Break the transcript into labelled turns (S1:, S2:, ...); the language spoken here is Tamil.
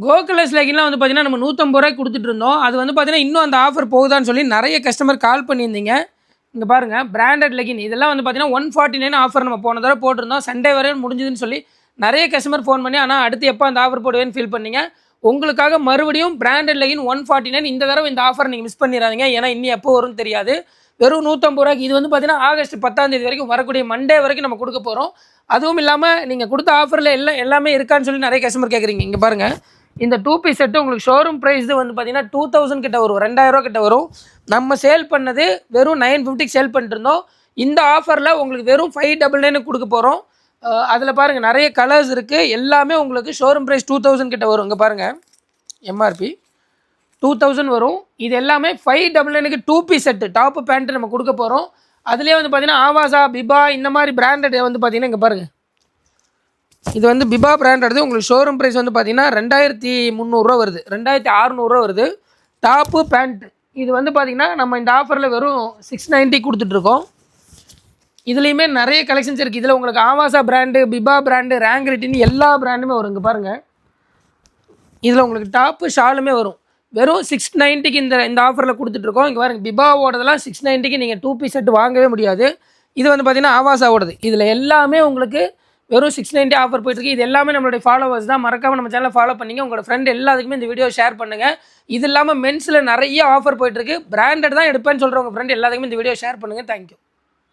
S1: கோகுலஸ் லெகின்லாம் வந்து பார்த்தீங்கன்னா நம்ம 150 ரூபாய்க்கு கொடுத்துட்டு இருந்தோம். அது வந்து பார்த்தீங்கன்னா இன்னும் அந்த ஆஃபர் போகுதான்னு சொல்லி நிறைய கஸ்டமர் கால் பண்ணியிருந்தீங்க. இங்கே பாருங்கள் பிராண்டட் லெகின் இதெல்லாம் வந்து பார்த்தீங்கன்னா 149 ஆஃபர் நம்ம போன தடவை போட்டிருந்தோம். சண்டே வரையும் முடிஞ்சுதுன்னு சொல்லி நிறைய கஸ்டமர் ஃபோன் பண்ணி ஆனால் அடுத்து எப்போ அந்த ஆஃபர் போடுவேன்னு ஃபீல் பண்ணீங்க. உங்களுக்காக மறுபடியும் பிராண்டட் லெகின் 149 இந்த தடவை இந்த ஆஃபர் நீங்கள் மிஸ் பண்ணிடாதீங்க. ஏன்னா இன்னும் எப்போ வரும்னு தெரியாது. வெறும் 150 ரூபாய்க்கு இது வந்து பார்த்தீங்கன்னா ஆகஸ்ட் 10ஆம் தேதி வரைக்கும் வரக்கூடிய மண்டே வரைக்கும் நம்ம கொடுக்க போகிறோம். அதுவும் இல்லாமல் நீங்கள் கொடுத்த ஆஃபரில் எல்லாமே இருக்கான்னு சொல்லி நிறைய கஸ்டமர் கேட்குறீங்க. இங்கே பாருங்கள் இந்த 2 பீஸ் செட்டு உங்களுக்கு ஷோரூம் ப்ரைஸ் வந்து பார்த்தீங்கன்னா 2000 கிட்ட வரும், 2000 ரூபா கிட்ட வரும். நம்ம சேல் பண்ணது வெறும் 950 சேல் பண்ணிட்டு இருந்தோம். இந்த ஆஃபரில் உங்களுக்கு வெறும் 599 கொடுக்க போகிறோம். அதில் பாருங்கள் நிறைய கலர்ஸ் இருக்குது. எல்லாமே உங்களுக்கு ஷோரூம் ப்ரைஸ் 2000 கிட்ட வரும். இங்கே பாருங்கள் எம்ஆர்பி 2000 வரும். இது எல்லாமே 599க்கு 2 பீஸ் செட்டு டாப்பு பேண்ட்டு நம்ம கொடுக்க போகிறோம். அதுலேயே வந்து பார்த்தீங்கன்னா ஆவாசா பிபா இந்த மாதிரி பிராண்டட் வந்து பார்த்தீங்கன்னா இங்கே பாருங்கள் இது வந்து பிபா பிராண்டட். உங்களுக்கு ஷோரூம் ப்ரைஸ் வந்து பார்த்தீங்கன்னா 2300 வருது, 2600 வருது. டாப்பு பேண்ட் இது வந்து பார்த்தீங்கன்னா நம்ம இந்த ஆஃபரில் வெறும் 690 கொடுத்துட்ருக்கோம். இதுலேயுமே நிறைய கலெக்ஷன்ஸ் இருக்குது. இதில் உங்களுக்கு ஆவாசா பிராண்டு, பிபா பிராண்டு, ரேங்க்ரிட்டின்னு எல்லா பிராண்டுமே வரும். இங்கே பாருங்கள் இதில் உங்களுக்கு டாப்பு ஷாலுமே வரும். வெறும் 690க்கு இந்த ஆஃபரில் கொடுத்துட்ருக்கோம். இங்கே பாருங்கள் பிபாவோடதெல்லாம் 690க்கு நீங்கள் 2 பீஸ் செட்டு வாங்கவே முடியாது. இது வந்து பார்த்தீங்கன்னா ஆவாசாவோடது. இதில் எல்லாமே உங்களுக்கு வெறும் 690 ஆஃபர் போயிட்டுருக்கு. இது எல்லாமே நம்மளுடைய ஃபாலோவர்ஸ் தான். மறக்காமல் நம்ம சேனலை ஃபாலோ பண்ணிங்க. உங்களோட ஃப்ரெண்ட் எல்லாத்துக்குமே இந்த வீடியோ ஷேர் பண்ணுங்கள். இது இல்லாமல் மென்ஸில் நிறைய ஆஃபர் போயிட்டுருக்கு. பிராண்டட் தான் எடுப்பேன்னு சொல்கிறவங்க ஃப்ரெண்ட் எல்லாத்துக்குமே இந்த வீடியோ ஷேர் பண்ணுங்கள். தேங்க்யூ.